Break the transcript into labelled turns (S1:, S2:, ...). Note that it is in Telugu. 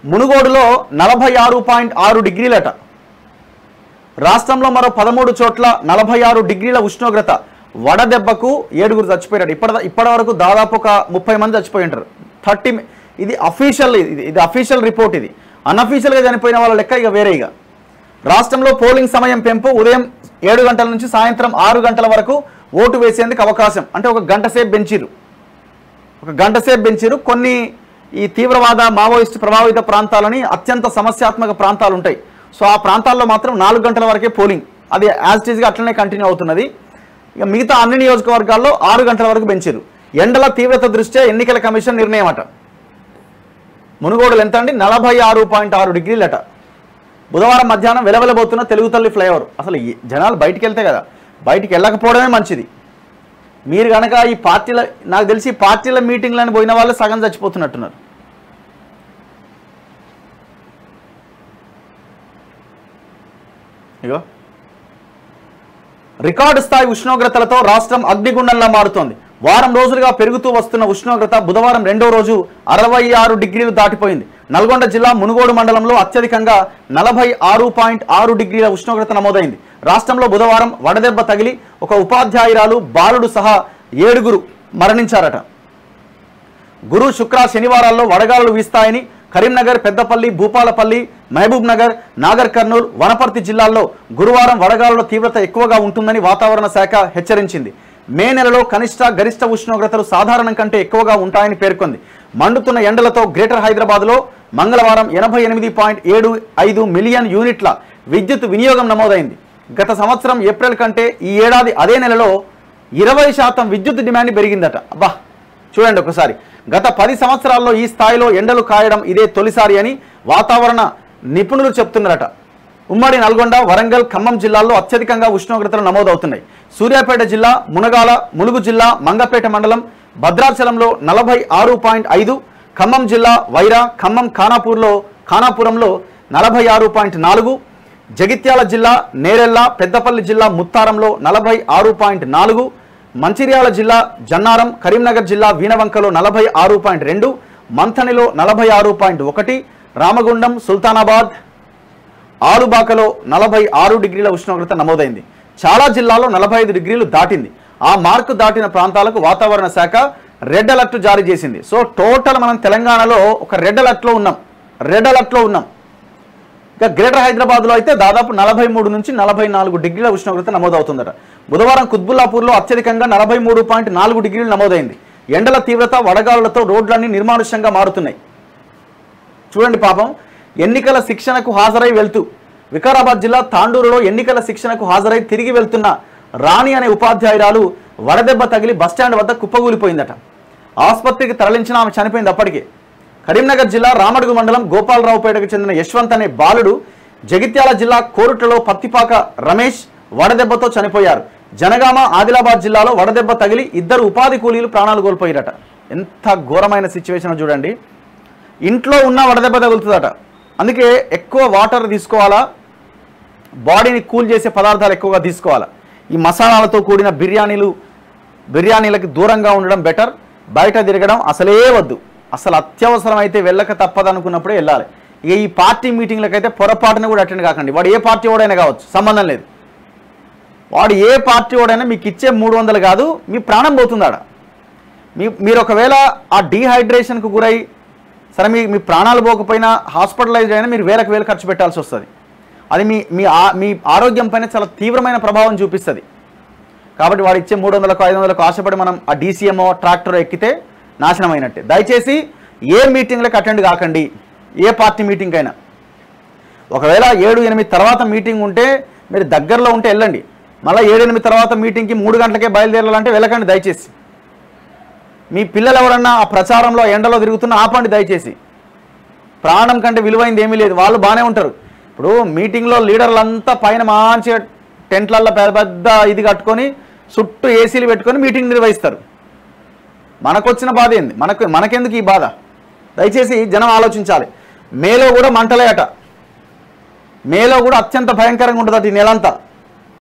S1: మునుగోడులో 46.6 డిగ్రీలట. రాష్ట్రంలో మరో 13 చోట్ల 46 డిగ్రీల ఉష్ణోగ్రత. వడదెబ్బకు 7గురు చచ్చిపోయారు. ఇప్పటి వరకు దాదాపు ఒక 30 మంది చచ్చిపోయి ఉంటారు. 30. ఇది అఫీషియల్ రిపోర్ట్. ఇది అన్అఫీషియల్గా చనిపోయిన వాళ్ళ లెక్క ఇక వేరే. ఇక రాష్ట్రంలో పోలింగ్ సమయం పెంపు. ఉదయం 7 గంటల నుంచి సాయంత్రం 6 గంటల వరకు ఓటు వేసేందుకు అవకాశం. అంటే ఒక గంట సేపు పెంచిరు. కొన్ని ఈ తీవ్రవాద మావోయిస్ట్ ప్రభావిత ప్రాంతాలని అత్యంత సమస్యాత్మక ప్రాంతాలు ఉంటాయి. సో ఆ ప్రాంతాల్లో మాత్రం 4 గంటల వరకే పోలింగ్. అది యాజ్ ఇట్ ఈస్గా అట్లనే కంటిన్యూ అవుతున్నది. ఇక మిగతా అన్ని నియోజకవర్గాల్లో 6 గంటల వరకు పెంచారు. ఎండల తీవ్రత దృష్ట్యా ఎన్నికల కమిషన్ నిర్ణయం అట. మునుగోడులు ఎంత అండి? 46.6 డిగ్రీలట. బుధవారం మధ్యాహ్నం వెలవెలబోతున్న తెలుగు తల్లి ఫ్లైఓవర్. అసలు జనాలు బయటికి వెళ్తే కదా, బయటికి వెళ్ళకపోవడమే మంచిది. మీరు కనుక ఈ పార్టీల, నాకు తెలిసి పార్టీల మీటింగ్లను పోయిన వాళ్ళు సగం చచ్చిపోతున్నట్టున్నారు. ఇగో రికార్డు స్థాయి ఉష్ణోగ్రతలతో రాష్ట్రం అగ్నిగుండంలా మారుతోంది. వారం రోజులుగా పెరుగుతూ వస్తున్న ఉష్ణోగ్రత బుధవారం 2వ రోజు 66 డిగ్రీలు దాటిపోయింది. నల్గొండ జిల్లా మునుగోడు మండలంలో అత్యధికంగా 46.6 డిగ్రీల ఉష్ణోగ్రత నమోదైంది. రాష్ట్రంలో బుధవారం వడదెబ్బ తగిలి ఒక ఉపాధ్యాయురాలు బాలుడు సహా 7గురు మరణించారట. గురు, శుక్ర, శనివారాల్లో వడగాలులు వీస్తాయని కరీంనగర్, పెద్దపల్లి, భూపాలపల్లి, మహబూబ్ నగర్, నాగర్ కర్నూల్, వనపర్తి జిల్లాల్లో గురువారం వడగాలుల తీవ్రత ఎక్కువగా ఉంటుందని వాతావరణ శాఖ హెచ్చరించింది. మే నెలలో కనిష్ట గరిష్ట ఉష్ణోగ్రతలు సాధారణం కంటే ఎక్కువగా ఉంటాయని పేర్కొంది. మండుతున్న ఎండలతో గ్రేటర్ హైదరాబాద్లో మంగళవారం 88.75 మిలియన్ యూనిట్ల విద్యుత్ వినియోగం నమోదైంది. గత సంవత్సరం ఏప్రిల్ కంటే ఈ ఏడాది అదే నెలలో 20% విద్యుత్ డిమాండ్ పెరిగిందట. అబ్బా చూడండి ఒకసారి. గత 10 సంవత్సరాల్లో ఈ స్థాయిలో ఎండలు కాయడం ఇదే తొలిసారి అని వాతావరణ నిపుణులు చెప్తున్నారట. ఉమ్మడి నల్గొండ, వరంగల్, ఖమ్మం జిల్లాల్లో అత్యధికంగా ఉష్ణోగ్రతలు నమోదవుతున్నాయి. సూర్యాపేట జిల్లా, ములుగు జిల్లా, మంగపేట మండలం, భద్రాచలంలో 46.5, ఖమ్మం జిల్లా వైరా, ఖమ్మం ఖానాపురంలో 46.4, జగిత్యాల జిల్లా నేరెళ్ళ, పెద్దపల్లి జిల్లా ముత్తారంలో 46.4, మంచిర్యాల జిల్లా జన్నారం, కరీంనగర్ జిల్లా వీణవంకలో 46.2, మంథనిలో 46.1, రామగుండం, సుల్తానాబాద్, ఆలుబాకలో 46 డిగ్రీల ఉష్ణోగ్రత నమోదైంది. చాలా జిల్లాల్లో 45 డిగ్రీలు దాటింది. ఆ మార్కు దాటిన ప్రాంతాలకు వాతావరణ శాఖ రెడ్ అలర్ట్ జారీ చేసింది. సో టోటల్ మనం తెలంగాణలో ఒక రెడ్ అలర్ట్లో ఉన్నాం. ఇక గ్రేటర్ హైదరాబాద్లో అయితే దాదాపు 43 నుంచి 44 డిగ్రీల ఉష్ణోగ్రత నమోదవుతుందట. బుధవారం కుత్బుల్లాపూర్లో అత్యధికంగా 43.4 డిగ్రీలు నమోదైంది. ఎండల తీవ్రత, వడగాలులతో రోడ్లన్నీ నిర్మానుష్యంగా మారుతున్నాయి. చూడండి పాపం. ఎన్నికల శిక్షణకు హాజరై వెళ్తూ వికారాబాద్ జిల్లా తాండూరులో ఎన్నికల శిక్షణకు హాజరై తిరిగి వెళ్తున్న రాణి అనే ఉపాధ్యాయురాలు వడదెబ్బ తగిలి బస్టాండ్ వద్ద కుప్పగూలిపోయిందట. ఆసుపత్రికి తరలించిన ఆమె చనిపోయింది అప్పటికే. కరీంనగర్ జిల్లా రామడుగు మండలం గోపాలరావుపేటకు చెందిన యశ్వంత్ అనే బాలుడు జగిత్యాల జిల్లా కోరుట్లలో పత్తిపాక రమేష్ వడదెబ్బతో చనిపోయారు. జనగామ, ఆదిలాబాద్ జిల్లాలో వడదెబ్బ తగిలి 2 ఉపాధి కూలీలు ప్రాణాలు కోల్పోయారట. ఎంత ఘోరమైన సిచ్యువేషన్ చూడండి. ఇంట్లో ఉన్న వడదెబ్బ తగులుతుందట. అందుకే ఎక్కువ వాటర్ తీసుకోవాలా, బాడీని కూల్ చేసే పదార్థాలు ఎక్కువగా తీసుకోవాలా. ఈ మసాలాలతో కూడిన బిర్యానీలకి దూరంగా ఉండడం బెటర్. బయట తిరగడం అసలే వద్దు. అసలు అత్యవసరం అయితే వెళ్ళక తప్పదనుకున్నప్పుడే వెళ్ళాలి. ఇక ఈ పార్టీ మీటింగ్లకైతే పొరపాటున కూడా అటెండ్ కాకండి. వాడు ఏ పార్టీ వాడైనా కావచ్చు, సంబంధం లేదు. వాడు ఏ పార్టీ వాడైనా మీకు ఇచ్చే 300 కాదు, మీ ప్రాణం పోతుందాడ. మీరు ఒకవేళ ఆ డీహైడ్రేషన్కు గురై సరే మీ ప్రాణాలు పోకపోయినా హాస్పిటలైజ్ అయినా మీరు వేలకు ఖర్చు పెట్టాల్సి వస్తుంది. అది మీ ఆరోగ్యం పైన చాలా తీవ్రమైన ప్రభావం చూపిస్తుంది. కాబట్టి వాడు ఇచ్చే 300కు 500కు ఆశపడి మనం ఆ డీసీఎంఓ ట్రాక్టర్ ఎక్కితే నాశనం అయినట్టే. దయచేసి ఏ మీటింగ్లకు అటెండ్ కాకండి, ఏ పార్టీ మీటింగ్ అయినా. ఒకవేళ 7-8 తర్వాత మీటింగ్ ఉంటే మీరు దగ్గరలో ఉంటే వెళ్ళండి. మళ్ళీ 7-8 తర్వాత మీటింగ్కి 3 గంటలకే బయలుదేరాలంటే వెళ్ళకండి దయచేసి. మీ పిల్లలు ఎవరన్నా ఆ ప్రచారంలో ఎండలో తిరుగుతున్నా ఆపండి దయచేసి. ప్రాణం కంటే విలువైంది ఏమీ లేదు. వాళ్ళు బాగానే ఉంటారు. ఇప్పుడు మీటింగ్లో లీడర్లంతా పైన మంచిగా టెంట్లల్లో పెద్ద ఇది కట్టుకొని చుట్టూ ఏసీలు పెట్టుకొని మీటింగ్ నిర్వహిస్తారు. మనకొచ్చిన బాధ ఏంది? మనకెందుకు ఈ బాధ? దయచేసి జనం ఆలోచించాలి. మేలో కూడా మంటలే అట. మేలో కూడా అత్యంత భయంకరంగా ఉంటుంది ఈ నెలంతా.